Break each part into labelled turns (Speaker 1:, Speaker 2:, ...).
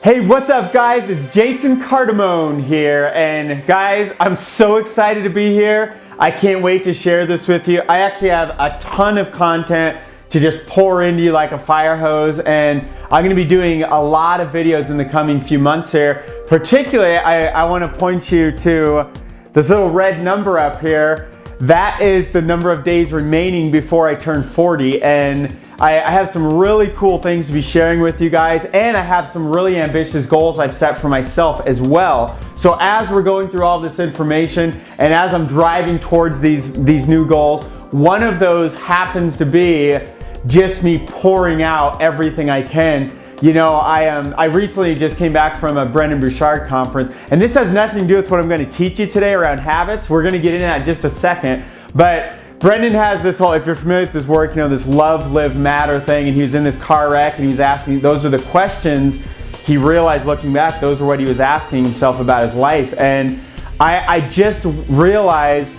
Speaker 1: Hey, what's up guys? It's Jason Cardamone here, and guys, I'm so excited to be here. I can't wait to share this with you. I actually have a ton of content to just pour into you like a fire hose, and I'm gonna be doing a lot of videos in the coming few months here. Particularly, I wanna point you to this little red number up here. That is the number of days remaining before I turn 40, and I have some really cool things to be sharing with you guys, and I have some really ambitious goals I've set for myself as well. So as we're going through all this information and as I'm driving towards these new goals, one of those happens to be just me pouring out everything I can. You know, I recently just came back from a Brendon Burchard conference, and this has nothing to do with what I'm going to teach you today around habits. We're going to get into that in just a second, but Brendon has this whole, if you're familiar with his work, you know, this love, live, matter thing, and he was in this car wreck and he was asking, those are the questions he realized looking back, those are what he was asking himself about his life. And I just realized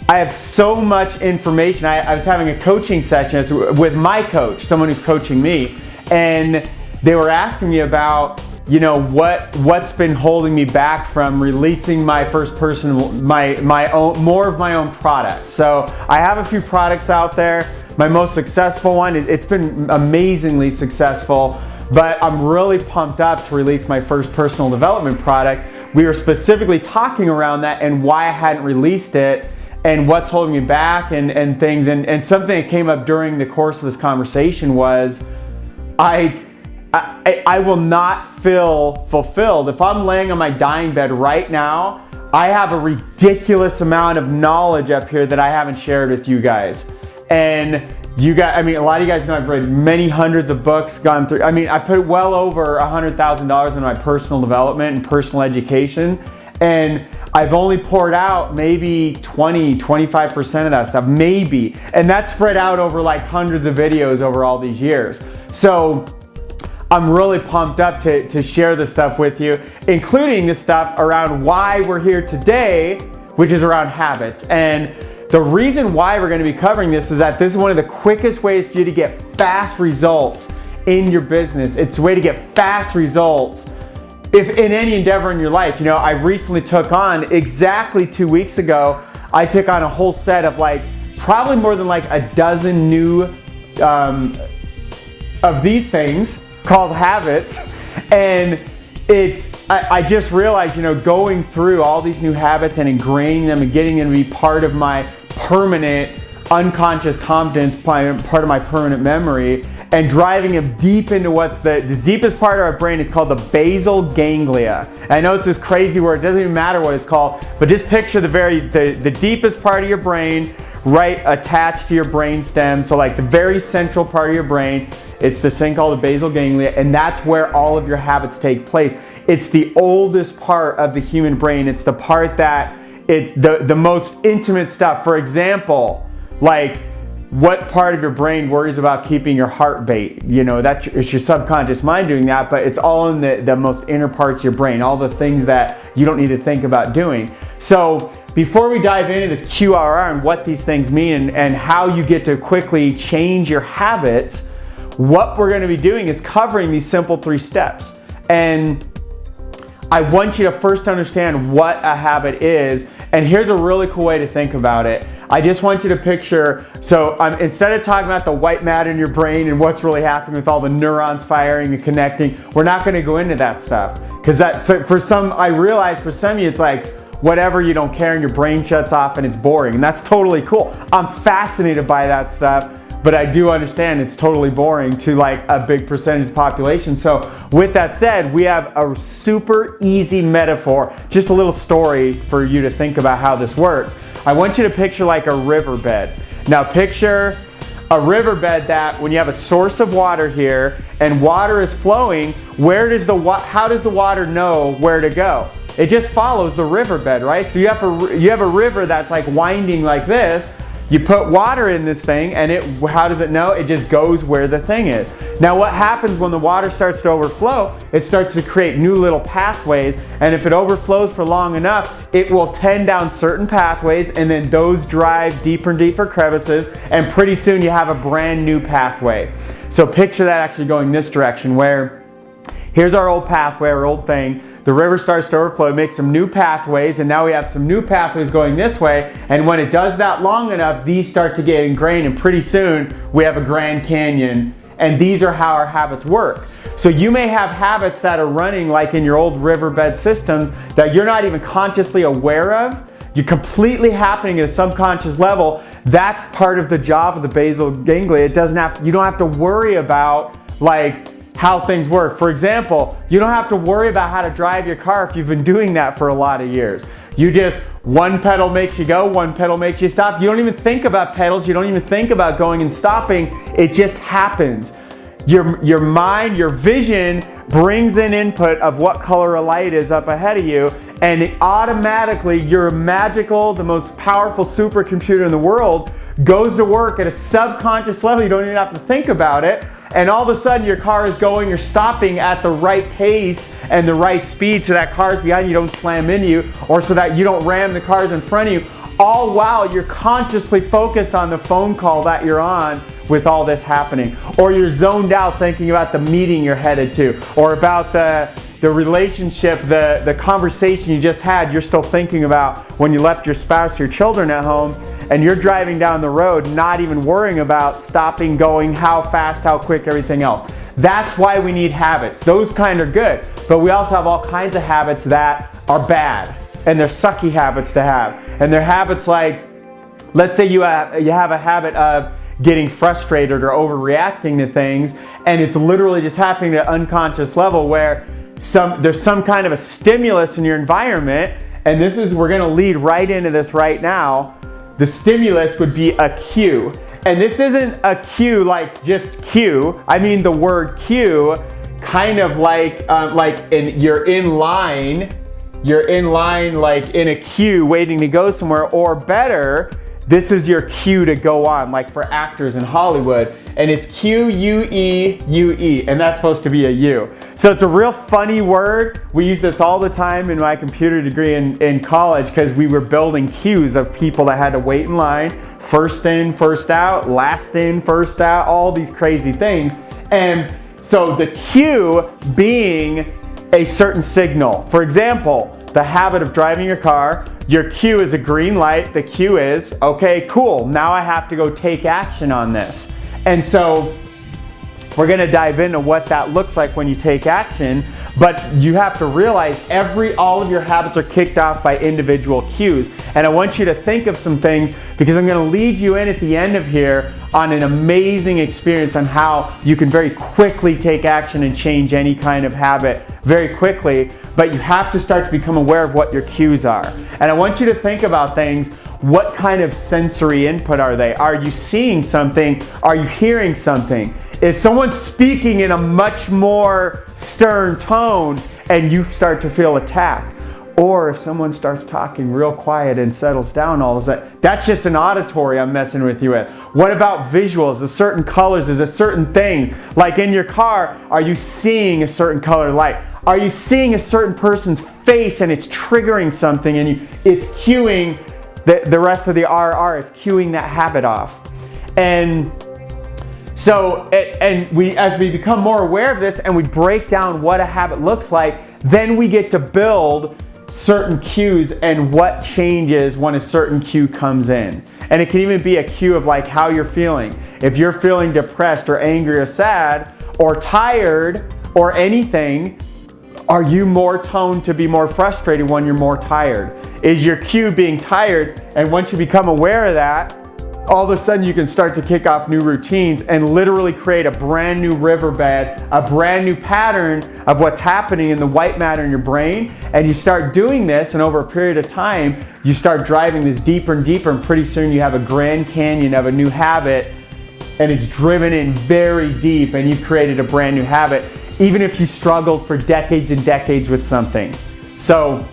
Speaker 1: I have so much information. I was having a coaching session with my coach, someone who's coaching me, and they were asking me about, you know, what's been holding me back from releasing my first personal, my own, more of my own products. So I have a few products out there. My most successful one, it's been amazingly successful, but I'm really pumped up to release my first personal development product. We were specifically talking around that and why I hadn't released it and what's holding me back and things. And something that came up during the course of this conversation was I will not feel fulfilled. If I'm laying on my dying bed right now, I have a ridiculous amount of knowledge up here that I haven't shared with you guys. And you guys, I mean, a lot of you guys know I've read many hundreds of books, gone through, I mean, I put well over $100,000 into my personal development and personal education. And I've only poured out maybe 20-25% of that stuff, maybe. And that's spread out over like hundreds of videos over all these years. So I'm really pumped up to share this stuff with you, including the stuff around why we're here today, which is around habits. And the reason why we're going to be covering this is that this is one of the quickest ways for you to get fast results in your business. It's a way to get fast results if in any endeavor in your life. You know, I recently took on, exactly 2 weeks ago, I took on a whole set of like probably more than like a dozen new of these things called habits. And I just realized, you know, going through all these new habits and ingraining them and getting them to be part of my permanent unconscious competence, part of my permanent memory, and driving them deep into what's the deepest part of our brain is called the basal ganglia. And I know it's this crazy word, it doesn't even matter what it's called, but just picture the deepest part of your brain right attached to your brain stem. So like the very central part of your brain, it's this thing called the basal ganglia, and that's where all of your habits take place. It's the oldest part of the human brain. It's the part that the most intimate stuff. For example, like what part of your brain worries about keeping your heart beat? You know, it's your subconscious mind doing that, but it's all in the most inner parts of your brain, all the things that you don't need to think about doing. So before we dive into this QRR and what these things mean and how you get to quickly change your habits, what we're going to be doing is covering these simple 3 steps. And I want you to first understand what a habit is. And here's a really cool way to think about it. I just want you to picture, so instead of talking about the white matter in your brain and what's really happening with all the neurons firing and connecting, we're not going to go into that stuff. Because I realize for some of you, it's like, whatever, you don't care and your brain shuts off and it's boring. And that's totally cool. I'm fascinated by that stuff. But I do understand it's totally boring to like a big percentage of the population. So with that said, we have a super easy metaphor, just a little story for you to think about how this works. I want you to picture like a riverbed. Now picture a riverbed that when you have a source of water here and water is flowing, how does the water know where to go? It just follows the riverbed, right? So you have a river that's like winding like this. You put water in this thing and how does it know? It just goes where the thing is. Now what happens when the water starts to overflow? It starts to create new little pathways, and if it overflows for long enough, it will tend down certain pathways, and then those drive deeper and deeper crevices, and pretty soon you have a brand new pathway. So picture that actually going this direction, where Here's our old pathway, our old thing. The river starts to overflow, it makes some new pathways, and now we have some new pathways going this way. And when it does that long enough, these start to get ingrained, and pretty soon we have a Grand Canyon. And these are how our habits work. So you may have habits that are running like in your old riverbed systems that you're not even consciously aware of. You're completely happening at a subconscious level. That's part of the job of the basal ganglia. You don't have to worry about like how things work. For example, you don't have to worry about how to drive your car if you've been doing that for a lot of years. You just, one pedal makes you go, one pedal makes you stop. You don't even think about pedals. You don't even think about going and stopping. It just happens. Your mind, your vision brings in input of what color a light is up ahead of you, and it automatically, your magical, the most powerful supercomputer in the world goes to work at a subconscious level. You don't even have to think about it. And all of a sudden your car is going, you're stopping at the right pace and the right speed so that cars behind you don't slam into you, or so that you don't ram the cars in front of you, all while you're consciously focused on the phone call that you're on with all this happening. Or you're zoned out thinking about the meeting you're headed to, or about the relationship, the conversation you just had, you're still thinking about when you left your spouse, your children at home, and you're driving down the road not even worrying about stopping, going, how fast, how quick, everything else. That's why we need habits. Those kind are good, but we also have all kinds of habits that are bad, and they're sucky habits to have. And they're habits like, let's say you have a habit of getting frustrated or overreacting to things, and it's literally just happening at an unconscious level where there's some kind of a stimulus in your environment, and we're going to lead right into this right now. The stimulus would be a cue. And this isn't a cue like just cue. I mean the word cue kind of like you're in line like in a queue waiting to go somewhere, or better, this is your cue to go on, like for actors in Hollywood, and it's Q-U-E-U-E, and that's supposed to be a U. So it's a real funny word. We use this all the time in my computer degree in college, because we were building queues of people that had to wait in line, first in, first out, last in, first out, all these crazy things. And so the cue being a certain signal. For example, the habit of driving your car, your cue is a green light. The cue is, okay, cool, now I have to go take action on this. And so we're going to dive into what that looks like when you take action, but you have to realize all of your habits are kicked off by individual cues. And I want you to think of some things, because I'm going to lead you in at the end of here on an amazing experience on how you can very quickly take action and change any kind of habit very quickly, but you have to start to become aware of what your cues are. And I want you to think about things. What kind of sensory input are they? Are you seeing something? Are you hearing something? Is someone speaking in a much more stern tone and you start to feel attacked? Or if someone starts talking real quiet and settles down all of a sudden, that's just an auditory I'm messing with you with. What about visuals? Is certain colors, is a certain thing? Like in your car, are you seeing a certain color light? Are you seeing a certain person's face and it's triggering something and it's cueing the rest of the RR, it's cueing that habit off. And so, as we become more aware of this and we break down what a habit looks like, then we get to build certain cues and what changes when a certain cue comes in. And it can even be a cue of like how you're feeling. If you're feeling depressed or angry or sad or tired or anything, are you more toned to be more frustrated when you're more tired? Is your cue being tired? And once you become aware of that, all of a sudden you can start to kick off new routines and literally create a brand new riverbed, a brand new pattern of what's happening in the white matter in your brain. And you start doing this, and over a period of time, you start driving this deeper and deeper, and pretty soon you have a Grand Canyon of a new habit, and it's driven in very deep, and you've created a brand new habit, even if you struggled for decades and decades with something. So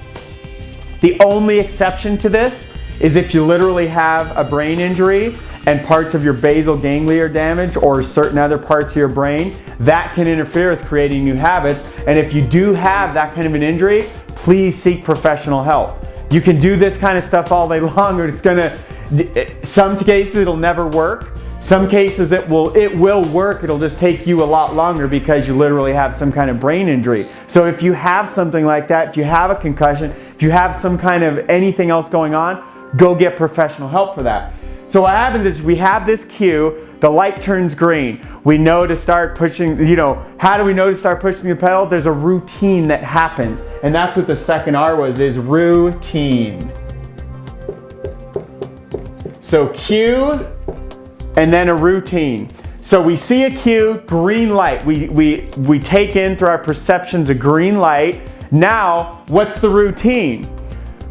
Speaker 1: the only exception to this is if you literally have a brain injury and parts of your basal ganglia are damaged, or certain other parts of your brain, that can interfere with creating new habits. And if you do have that kind of an injury, please seek professional help. You can do this kind of stuff all day long, but some cases it'll never work. Some cases it will work, it'll just take you a lot longer because you literally have some kind of brain injury. So if you have something like that, if you have a concussion, if you have some kind of anything else going on, go get professional help for that. So what happens is we have this cue, the light turns green. We know to start pushing, how do we know to start pushing the pedal? There's a routine that happens. And that's what the second R was, is routine. So cue, and then a routine. So we see a cue, green light. We take in through our perceptions a green light. Now, what's the routine?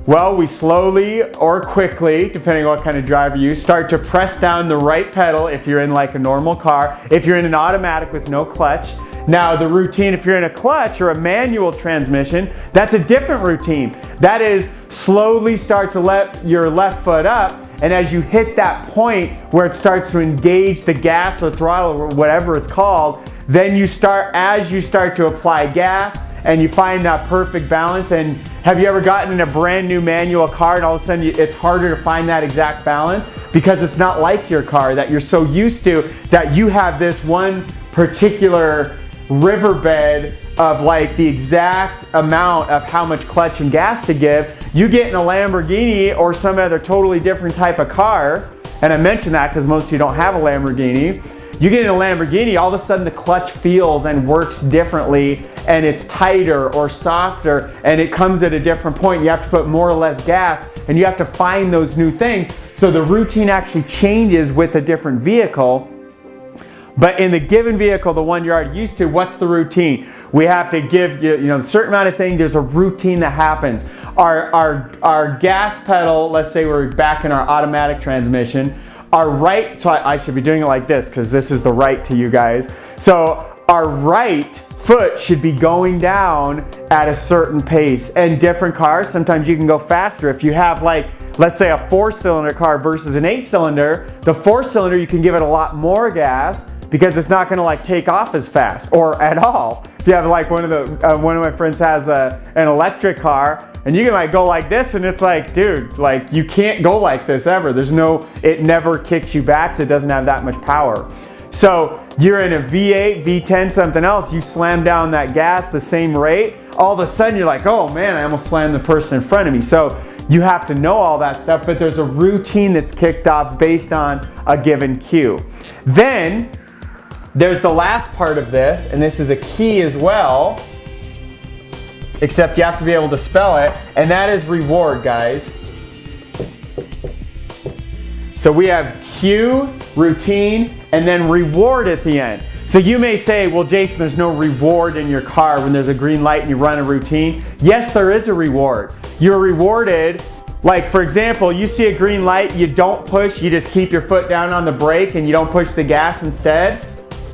Speaker 1: Well, we slowly or quickly, depending on what kind of driver you use, start to press down the right pedal if you're in like a normal car. If you're in an automatic with no clutch. Now the routine, if you're in a clutch or a manual transmission, that's a different routine. That is slowly start to let your left foot up, and as you hit that point where it starts to engage the gas or throttle or whatever it's called, then as you start to apply gas and you find that perfect balance. And have you ever gotten in a brand new manual car and all of a sudden it's harder to find that exact balance because it's not like your car that you're so used to, that you have this one particular riverbed of like the exact amount of how much clutch and gas to give. You get in a Lamborghini or some other totally different type of car, and I mention that because most of you don't have a Lamborghini. You get in a Lamborghini, all of a sudden the clutch feels and works differently, and it's tighter or softer, and it comes at a different point. You have to put more or less gas, and you have to find those new things. So the routine actually changes with a different vehicle. But in the given vehicle, the one you're already used to, what's the routine? We have to give a certain amount of things. There's a routine that happens. Our gas pedal, let's say we're back in our automatic transmission, our right, so I should be doing it like this because this is the right to you guys. So our right foot should be going down at a certain pace. And different cars, sometimes you can go faster. If you have like, let's say a 4-cylinder car versus an 8-cylinder, the 4-cylinder you can give it a lot more gas because it's not going to like take off as fast or at all. If you have like one of my friends has an electric car, and you can like go like this, and it's like, dude, like you can't go like this ever. It never kicks you back, so it doesn't have that much power. So you're in a V8, V10, something else, you slam down that gas the same rate, all of a sudden you're like, oh man, I almost slammed the person in front of me. So you have to know all that stuff, but there's a routine that's kicked off based on a given cue. Then there's the last part of this, and this is a key as well, except you have to be able to spell it, and that is reward, guys. So we have cue, routine, and then reward at the end. So you may say, well, Jason, there's no reward in your car when there's a green light and you run a routine. Yes, there is a reward. You're rewarded, like for example, you see a green light, you don't push, you just keep your foot down on the brake and you don't push the gas instead.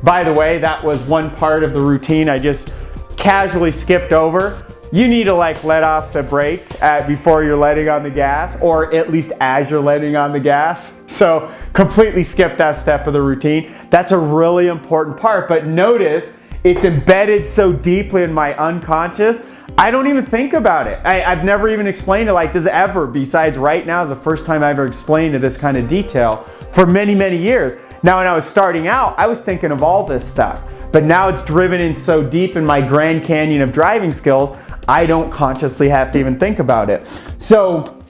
Speaker 1: By the way, that was one part of the routine I just casually skipped over. You need to like let off the brake before you're letting on the gas, or at least as you're letting on the gas. So completely skip that step of the routine. That's a really important part, but notice it's embedded so deeply in my unconscious, I don't even think about it. I've never even explained it like this ever, besides right now is the first time I've ever explained to this kind of detail for many, many years. Now when I was starting out, I was thinking of all this stuff, but now it's driven in so deep in my Grand Canyon of driving skills, I don't consciously have to even think about it. So,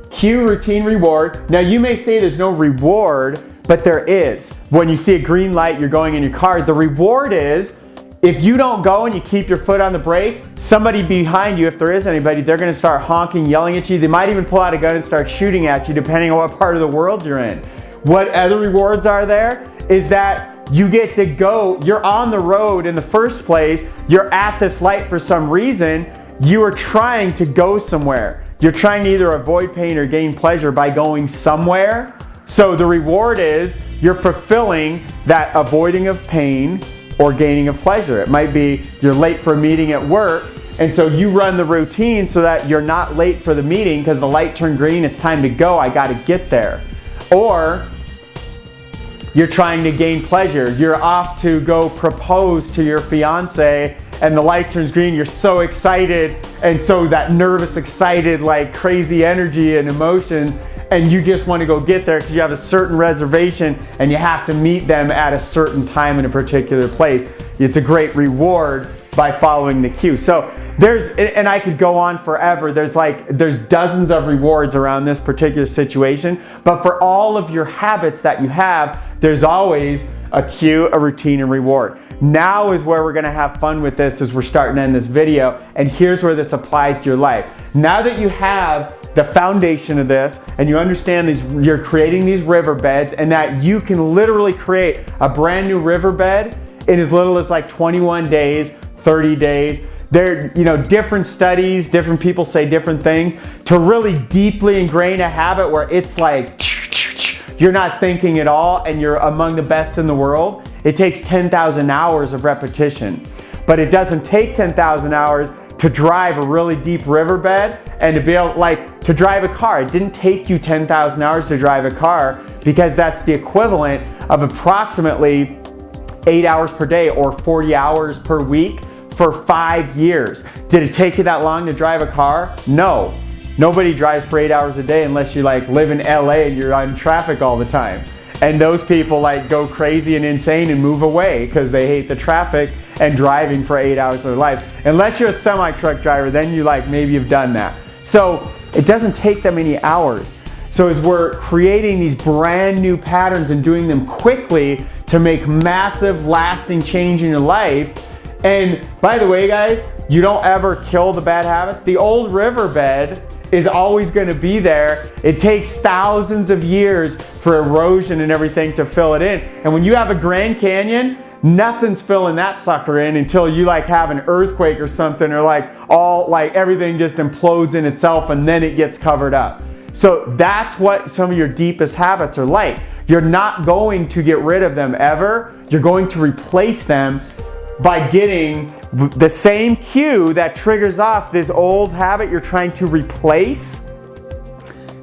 Speaker 1: cue, routine, reward. Now you may say there's no reward, but there is. When you see a green light, you're going in your car. The reward is, if you don't go and you keep your foot on the brake, somebody behind you, if there is anybody, they're gonna start honking, yelling at you. They might even pull out a gun and start shooting at you, depending on what part of the world you're in. What other rewards are there is that you get to go, you're on the road in the first place, you're at this light for some reason, you are trying to go somewhere. You're trying to either avoid pain or gain pleasure by going somewhere. So the reward is you're fulfilling that avoiding of pain or gaining of pleasure. It might be you're late for a meeting at work, and so you run the routine so that you're not late for the meeting because the light turned green, it's time to go, I gotta get there. Or you're trying to gain pleasure. You're off to go propose to your fiance and the light turns green, you're so excited, and so that nervous, excited, like crazy energy and emotions, and you just want to go get there because you have a certain reservation and you have to meet them at a certain time in a particular place. It's a great reward by following the cue. So and I could go on forever. There's dozens of rewards around this particular situation, but for all of your habits that you have, there's always a cue, a routine, and reward. Now is where we're gonna have fun with this as we're starting to end this video, and here's where this applies to your life. Now that you have the foundation of this and you understand you're creating these riverbeds, and that you can literally create a brand new riverbed in as little as like 21 days, 30 days. There, different studies, different people say different things. To really deeply ingrain a habit where it's like, you're not thinking at all and you're among the best in the world, it takes 10,000 hours of repetition. But it doesn't take 10,000 hours to drive a really deep riverbed and to be able, to drive a car. It didn't take you 10,000 hours to drive a car, because that's the equivalent of approximately 8 hours per day or 40 hours per week for 5 years. Did it take you that long to drive a car? No. Nobody drives for 8 hours a day unless you live in LA and you're on traffic all the time. And those people go crazy and insane and move away because they hate the traffic and driving for 8 hours of their life. Unless you're a semi-truck driver, then maybe you've done that. So it doesn't take that many hours. So as we're creating these brand new patterns and doing them quickly to make massive lasting change in your life. And by the way, guys, you don't ever kill the bad habits. The old riverbed is always going to be there. It takes thousands of years for erosion and everything to fill it in. And when you have a Grand Canyon, nothing's filling that sucker in until you have an earthquake or something, or everything just implodes in itself and then it gets covered up. So that's what some of your deepest habits are like. You're not going to get rid of them ever. You're going to replace them by getting the same cue that triggers off this old habit you're trying to replace.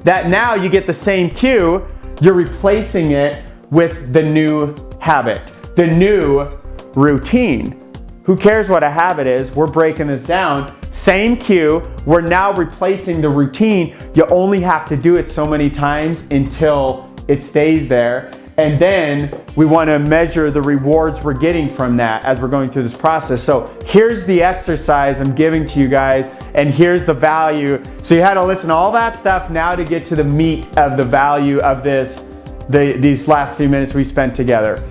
Speaker 1: That now you get the same cue, you're replacing it with the new habit, the new routine. Who cares what a habit is? We're breaking this down. Same cue, we're now replacing the routine. You only have to do it so many times until it stays there. And then we want to measure the rewards we're getting from that as we're going through this process. So here's the exercise I'm giving to you guys, and here's the value. So you had to listen to all that stuff now to get to the meat of the value of these last few minutes we spent together.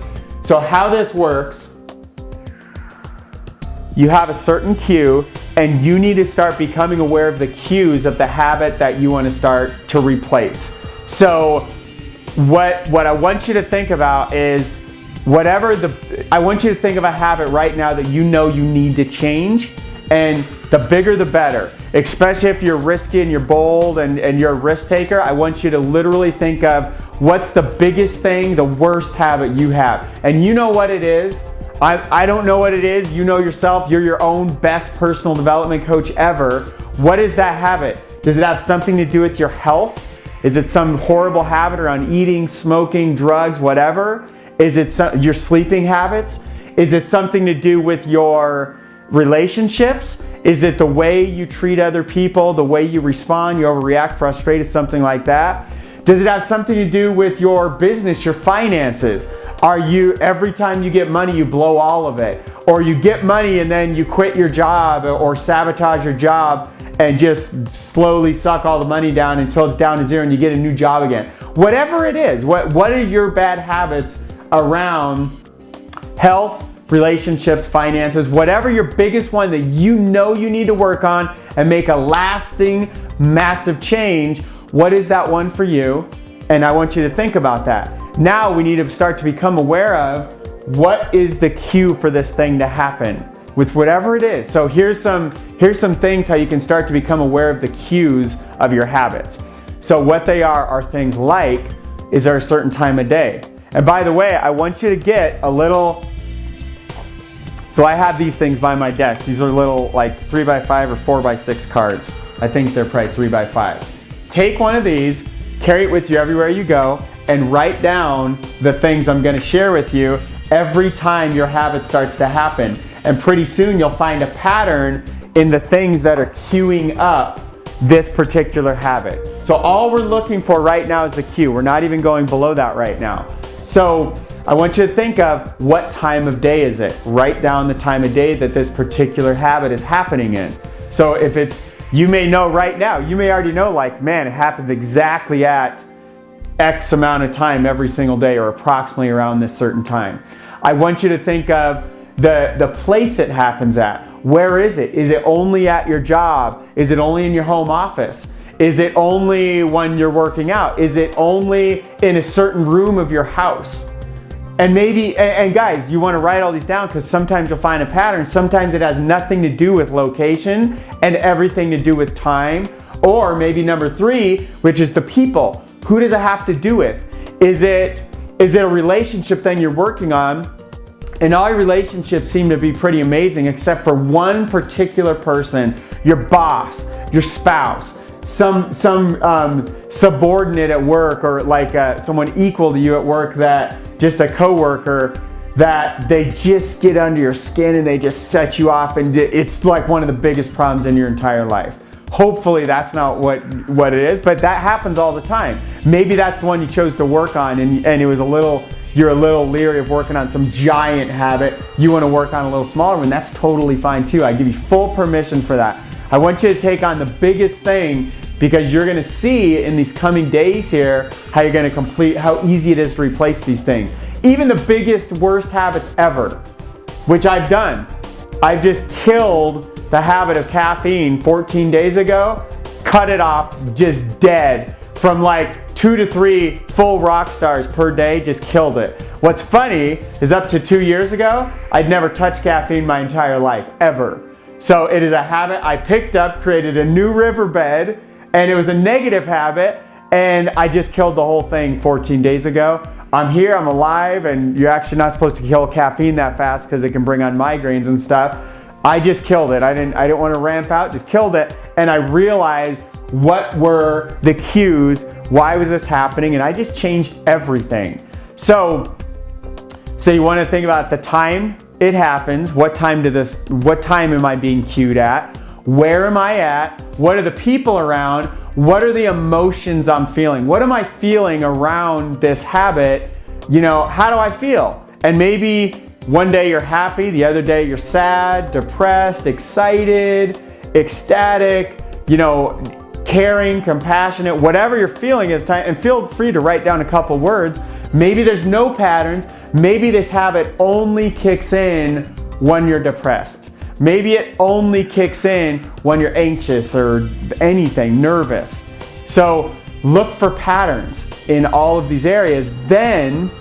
Speaker 1: So how this works, you have a certain cue, and you need to start becoming aware of the cues of the habit that you want to start to replace. So what I want you to think about is I want you to think of a habit right now that you know you need to change, and the bigger the better. Especially if you're risky and you're bold and you're a risk taker, I want you to literally think of what's the biggest thing, the worst habit you have. And you know what it is. I don't know what it is. You know yourself. You're your own best personal development coach ever. What is that habit? Does it have something to do with your health? Is it some horrible habit around eating, smoking, drugs, whatever? Is it your sleeping habits? Is it something to do with your relationships? Is it the way you treat other people, the way you respond, you overreact, frustrated, something like that? Does it have something to do with your business, your finances? Are you, every time you get money, you blow all of it? Or you get money and then you quit your job or sabotage your job and just slowly suck all the money down until it's down to zero and you get a new job again? Whatever it is, what are your bad habits around health, relationships, finances, whatever your biggest one that you know you need to work on and make a lasting, massive change, what is that one for you? And I want you to think about that. Now we need to start to become aware of what is the cue for this thing to happen with whatever it is. So here's some things how you can start to become aware of the cues of your habits. So what they are things like, is there a certain time of day? And by the way, I want you to get a little, so I have these things by my desk. These are little 3x5 or 4x6 cards. I think they're probably 3x5. Take one of these, carry it with you everywhere you go, and write down the things I'm gonna share with you every time your habit starts to happen. And pretty soon you'll find a pattern in the things that are queuing up this particular habit. So all we're looking for right now is the cue. We're not even going below that right now. So I want you to think of what time of day is it. Write down the time of day that this particular habit is happening in. So if it's, you may know right now, you may already know, like, man, it happens exactly at X amount of time every single day, or approximately around this certain time. I want you to think of the place it happens at. Where is it? Is it only at your job? Is it only in your home office? Is it only when you're working out? Is it only in a certain room of your house? And maybe, and guys, you want to write all these down, because sometimes you'll find a pattern. Sometimes it has nothing to do with location and everything to do with time. Or maybe number 3, which is the people. Who does it have to do with? Is it a relationship thing you're working on? And all your relationships seem to be pretty amazing, except for one particular person, your boss, your spouse, some subordinate at work, or like someone equal to you at work, that just a coworker, that they just get under your skin and they just set you off, and it's like one of the biggest problems in your entire life. Hopefully that's not what it is, but that happens all the time. Maybe that's the one you chose to work on, and it was you're a little leery of working on some giant habit. You want to work on a little smaller one. That's totally fine too. I give you full permission for that. I want you to take on the biggest thing, because you're going to see in these coming days here how you're going to how easy it is to replace these things. Even the biggest, worst habits ever, which I've done. I've just killed the habit of caffeine 14 days ago, cut it off, just dead. From like 2 to 3 full rock stars per day, just killed it. What's funny is up to 2 years ago, I'd never touched caffeine my entire life, ever. So it is a habit I picked up, created a new riverbed, and it was a negative habit, and I just killed the whole thing 14 days ago. I'm here, I'm alive, and you're actually not supposed to kill caffeine that fast because it can bring on migraines and stuff. I just killed it. I didn't want to ramp out, just killed it. And I realized what were the cues, why was this happening, and I just changed everything. So you want to think about the time it happens, what time am I being cued at, where am I at, what are the people around, what are the emotions I'm feeling, what am I feeling around this habit, how do I feel? And maybe one day you're happy, the other day you're sad, depressed, excited, ecstatic, caring, compassionate, whatever you're feeling at the time. And feel free to write down a couple words. Maybe there's no patterns. Maybe this habit only kicks in when you're depressed. Maybe it only kicks in when you're anxious or anything, nervous. So look for patterns in all of these areas. Then,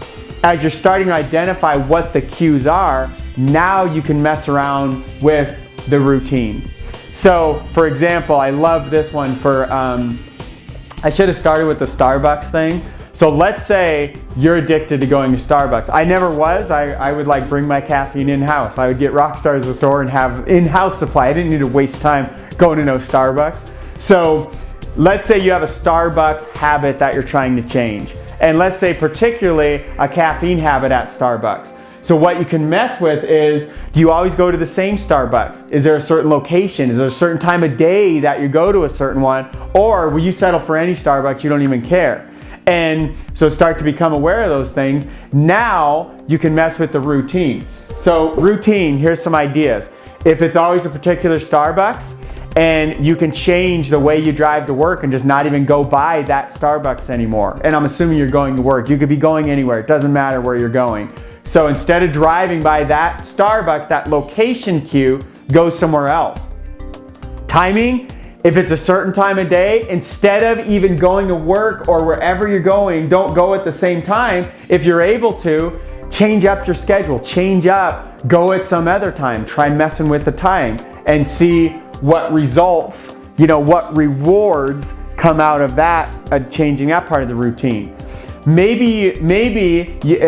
Speaker 1: as you're starting to identify what the cues are, now you can mess around with the routine. So, for example, I love this one for, I should have started with the Starbucks thing. So let's say you're addicted to going to Starbucks. I never was. I would like bring my caffeine in-house. I would get Rockstar as a store and have in-house supply. I didn't need to waste time going to no Starbucks. So let's say you have a Starbucks habit that you're trying to change. And let's say particularly a caffeine habit at Starbucks. So what you can mess with is, do you always go to the same Starbucks? Is there a certain location? Is there a certain time of day that you go to a certain one? Or will you settle for any Starbucks, you don't even care? And so start to become aware of those things. Now you can mess with the routine. So routine, here's some ideas. If it's always a particular Starbucks, and you can change the way you drive to work and just not even go by that Starbucks anymore. And I'm assuming you're going to work. You could be going anywhere. It doesn't matter where you're going. So instead of driving by that Starbucks, that location cue, go somewhere else. Timing, if it's a certain time of day, instead of even going to work or wherever you're going, don't go at the same time. If you're able to, change up your schedule. Change up, go at some other time. Try messing with the time and see what results, what rewards come out of that, changing that part of the routine. Maybe,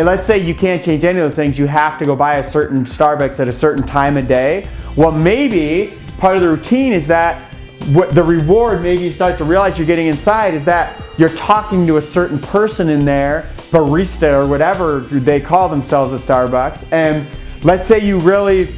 Speaker 1: let's say you can't change any of those things, you have to go buy a certain Starbucks at a certain time of day. Well, maybe part of the routine is that the reward, maybe you start to realize you're getting inside, is that you're talking to a certain person in there, barista or whatever they call themselves at Starbucks, and let's say you really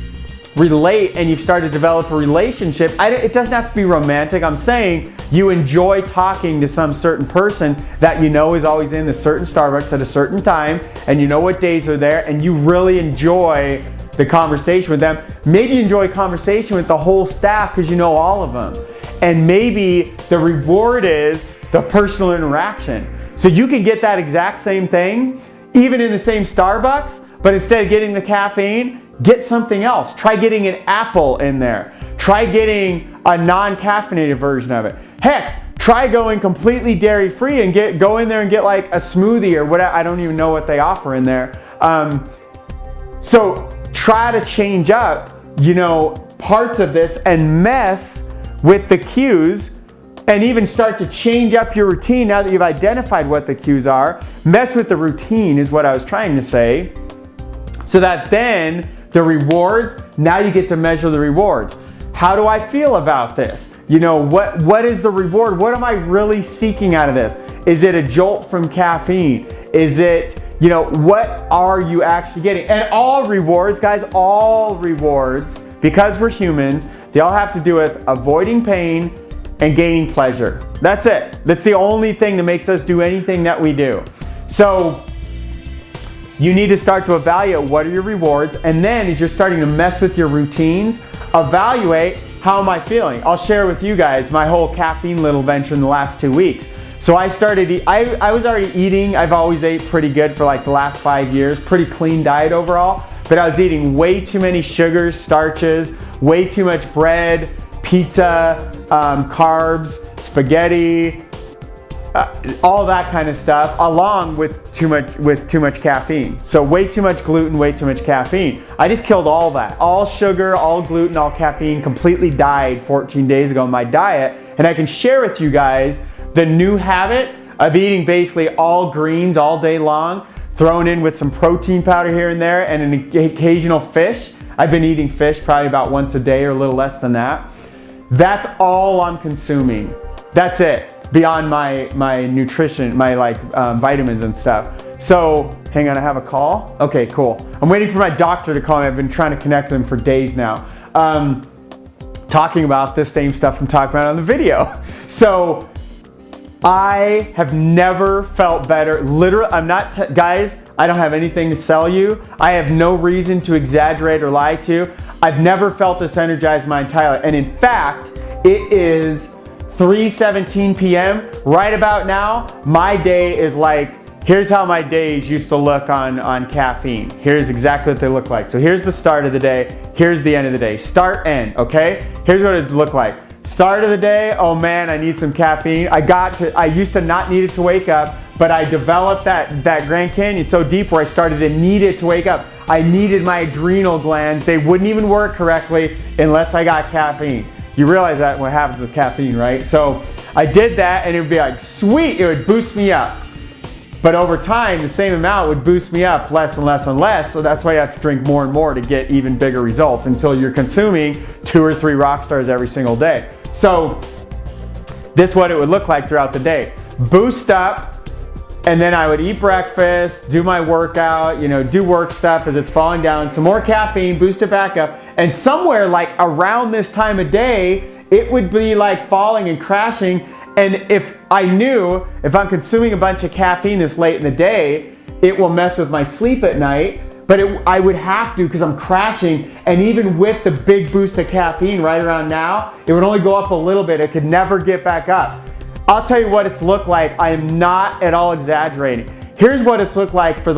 Speaker 1: relate and you've started to develop a relationship, it doesn't have to be romantic. I'm saying you enjoy talking to some certain person that you know is always in a certain Starbucks at a certain time, and you know what days are there, and you really enjoy the conversation with them. Maybe you enjoy conversation with the whole staff because you know all of them. And maybe the reward is the personal interaction. So you can get that exact same thing, even in the same Starbucks, but instead of getting the caffeine, get something else. Try getting an apple in there. Try getting a non-caffeinated version of it. Heck, try going completely dairy-free and go in there and get like a smoothie or whatever. I don't even know what they offer in there. So try to change up, parts of this and mess with the cues, and even start to change up your routine now that you've identified what the cues are. Mess with the routine is what I was trying to say, so that then the rewards, now you get to measure the rewards. How do I feel about this? What is the reward? What am I really seeking out of this? Is it a jolt from caffeine? Is it, what are you actually getting? And all rewards, guys, all rewards, because we're humans, they all have to do with avoiding pain and gaining pleasure. That's it. That's the only thing that makes us do anything that we do. So you need to start to evaluate what are your rewards, and then as you're starting to mess with your routines, evaluate how am I feeling. I'll share with you guys my whole caffeine little venture in the last 2 weeks. So I started, I was already eating, I've always ate pretty good for like the last 5 years, pretty clean diet overall, but I was eating way too many sugars, starches, way too much bread, pizza, carbs, spaghetti, all that kind of stuff, along with too much caffeine. So way too much gluten, way too much caffeine. I just killed all that. All sugar, all gluten, all caffeine completely died 14 days ago in my diet. And I can share with you guys the new habit of eating basically all greens all day long, thrown in with some protein powder here and there, and an occasional fish. I've been eating fish probably about once a day or a little less than that. That's all I'm consuming. That's it. Beyond my nutrition, my vitamins and stuff. So, hang on, I have a call. Okay, cool. I'm waiting for my doctor to call me. I've been trying to connect with him for days now. Talking about this same stuff I'm talking about on the video. So, I have never felt better. Literally, guys, I don't have anything to sell you. I have no reason to exaggerate or lie to you. I've never felt this energized my entire life. And in fact, it is 3:17 p.m. Right about now, my day is like, here's how my days used to look on caffeine. Here's exactly what they look like. So here's the start of the day. Here's the end of the day. Start, end, okay? Here's what it looked like. Start of the day, oh man, I need some caffeine. I used to not need it to wake up, but I developed that Grand Canyon so deep where I started to need it to wake up. I needed my adrenal glands. They wouldn't even work correctly unless I got caffeine. You realize that what happens with caffeine, right? So I did that and it would be like, sweet, it would boost me up. But over time, the same amount would boost me up less and less and less. So that's why you have to drink more and more to get even bigger results until you're consuming 2 or 3 rock stars every single day. So this is what it would look like throughout the day. Boost up, and then I would eat breakfast, do my workout, do work stuff as it's falling down, some more caffeine, boost it back up, and somewhere like around this time of day, it would be like falling and crashing. And if I knew if I'm consuming a bunch of caffeine this late in the day, it will mess with my sleep at night, but I would have to because I'm crashing. And even with the big boost of caffeine right around now, it would only go up a little bit. It could never get back up. I'll tell you what it's looked like. I am not at all exaggerating. Here's what it's looked like for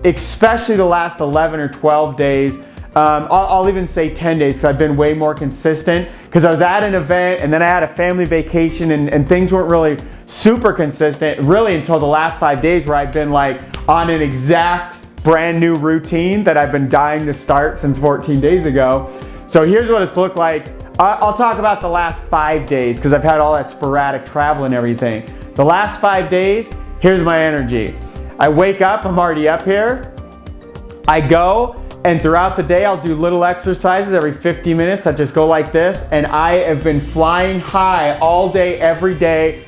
Speaker 1: especially the last 11 or 12 days. I'll even say 10 days, because I've been way more consistent, because I was at an event and then I had a family vacation and things weren't really super consistent really until the last 5 days, where I've been like on an exact brand new routine that I've been dying to start since 14 days ago. So here's what it's looked like. I'll talk about the last 5 days because I've had all that sporadic travel and everything. The last 5 days, here's my energy. I wake up, I'm already up here. I go, and throughout the day, I'll do little exercises every 50 minutes. I just go like this, and I have been flying high all day, every day,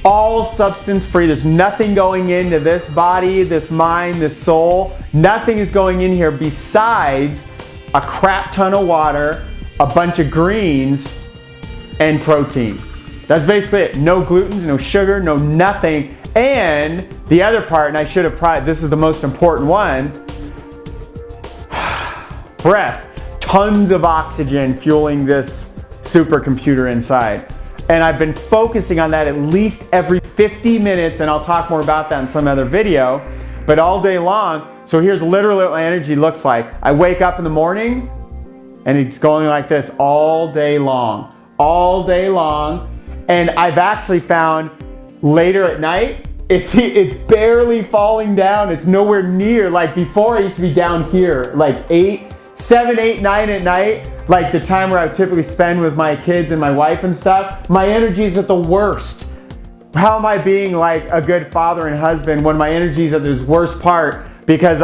Speaker 1: all substance free. There's nothing going into this body, this mind, this soul. Nothing is going in here besides a crap ton of water, a bunch of greens, and protein. That's basically it. No gluten, no sugar, no nothing. And the other part, and I should have probably, this is the most important one, breath. Tons of oxygen fueling this supercomputer inside. And I've been focusing on that at least every 50 minutes, and I'll talk more about that in some other video, but all day long. So here's literally what my energy looks like. I wake up in the morning, and it's going like this all day long. All day long. And I've actually found later at night, it's barely falling down. It's nowhere near, like before I used to be down here, like 7, 8, 9 at night, like the time where I would typically spend with my kids and my wife and stuff. My energy is at the worst. How am I being like a good father and husband when my energy is at this worst part? Because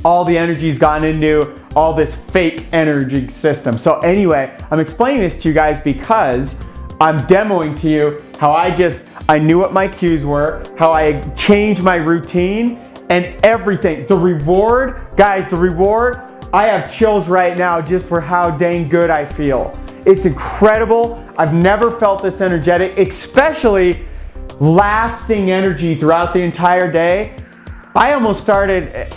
Speaker 1: all the energy's gone into all this fake energy system. So anyway, I'm explaining this to you guys because I'm demoing to you how I knew what my cues were, how I changed my routine and everything. The reward, guys, I have chills right now just for how dang good I feel. It's incredible. I've never felt this energetic, especially lasting energy throughout the entire day. I almost started,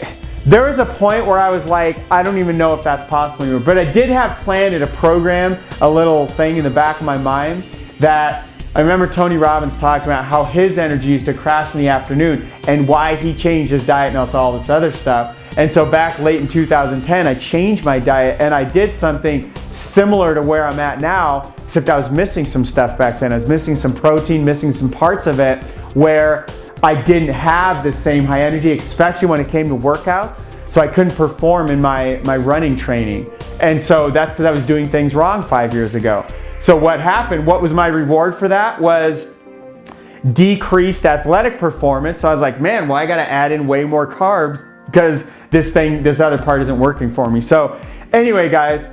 Speaker 1: there was a point where I was like, I don't even know if that's possible anymore, but I did have planned in a program, a little thing in the back of my mind that I remember Tony Robbins talking about how his energy used to crash in the afternoon and why he changed his diet and all this other stuff. And so back late in 2010, I changed my diet and I did something similar to where I'm at now, except I was missing some stuff back then. I was missing some protein, missing some parts of it where I didn't have the same high energy, especially when it came to workouts. So I couldn't perform in my running training. And so that's because I was doing things wrong 5 years ago. So what happened, what was my reward for that was decreased athletic performance. So I was like, man, well, I got to add in way more carbs because this other part isn't working for me. So anyway, guys,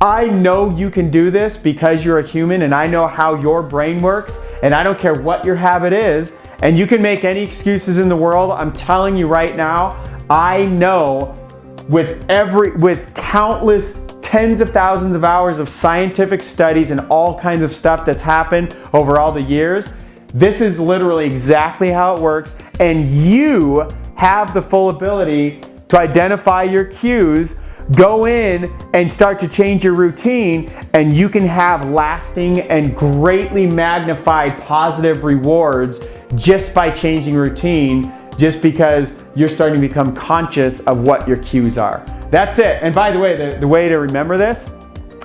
Speaker 1: I know you can do this because you're a human and I know how your brain works and I don't care what your habit is and you can make any excuses in the world. I'm telling you right now, I know with countless tens of thousands of hours of scientific studies and all kinds of stuff that's happened over all the years, this is literally exactly how it works and you have the full ability to identify your cues, go in and start to change your routine, and you can have lasting and greatly magnified positive rewards just by changing routine, just because you're starting to become conscious of what your cues are. That's it. And by the way, the way to remember this,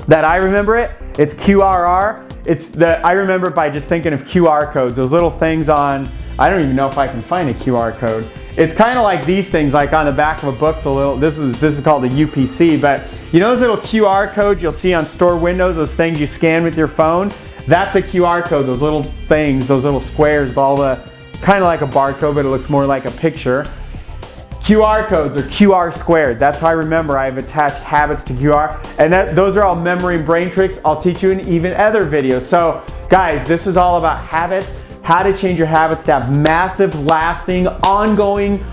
Speaker 1: that I remember it, it's QRR. I remember it by just thinking of QR codes, those little things on, I don't even know if I can find a QR code. It's kind of like these things, like on the back of a book, this is called the UPC, but you know those little QR codes you'll see on store windows, those things you scan with your phone? That's a QR code, those little things, those little squares with all the, kind of like a barcode, but it looks more like a picture. QR codes or QR squared. That's how I remember I've attached habits to QR. And those are all memory and brain tricks I'll teach you in even other videos. So guys, this is all about habits, how to change your habits to have massive, lasting, ongoing,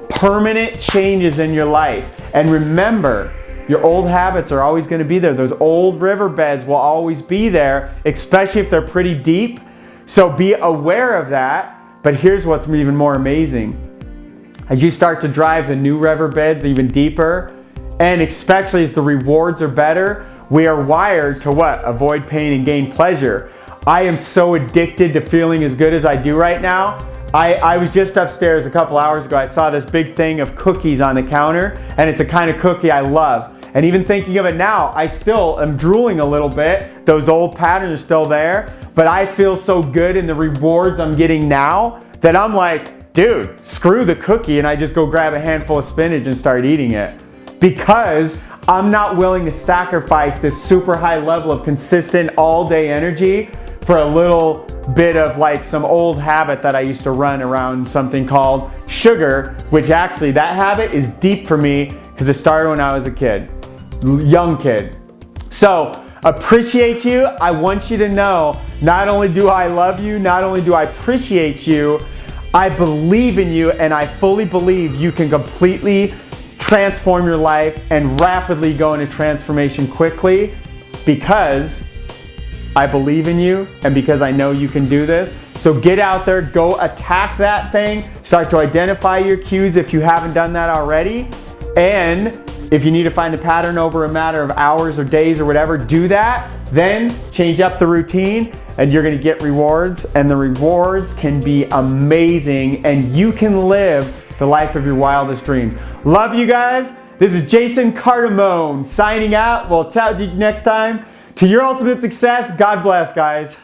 Speaker 1: permanent changes in your life. And remember, your old habits are always going to be there. Those old riverbeds will always be there, especially if they're pretty deep. So be aware of that. But here's what's even more amazing. As you start to drive the new riverbeds even deeper, and especially as the rewards are better, we are wired to what? Avoid pain and gain pleasure. I am so addicted to feeling as good as I do right now. I was just upstairs a couple hours ago. I saw this big thing of cookies on the counter, and it's a kind of cookie I love. And even thinking of it now, I still am drooling a little bit. Those old patterns are still there, but I feel so good in the rewards I'm getting now that I'm like, dude, screw the cookie, and I just go grab a handful of spinach and start eating it. Because I'm not willing to sacrifice this super high level of consistent all day energy for a little bit of like some old habit that I used to run around something called sugar, which actually that habit is deep for me because it started when I was a kid, young kid. So appreciate you. I want you to know, not only do I love you, not only do I appreciate you, I believe in you, and I fully believe you can completely transform your life and rapidly go into transformation quickly, because I believe in you and because I know you can do this. So get out there, go attack that thing, start to identify your cues if you haven't done that already. And if you need to find the pattern over a matter of hours or days or whatever, do that. Then change up the routine and you're gonna get rewards, and the rewards can be amazing, and you can live the life of your wildest dreams. Love you guys. This is Jason Cardamone signing out. We'll chat with you next time. To your ultimate success, God bless, guys.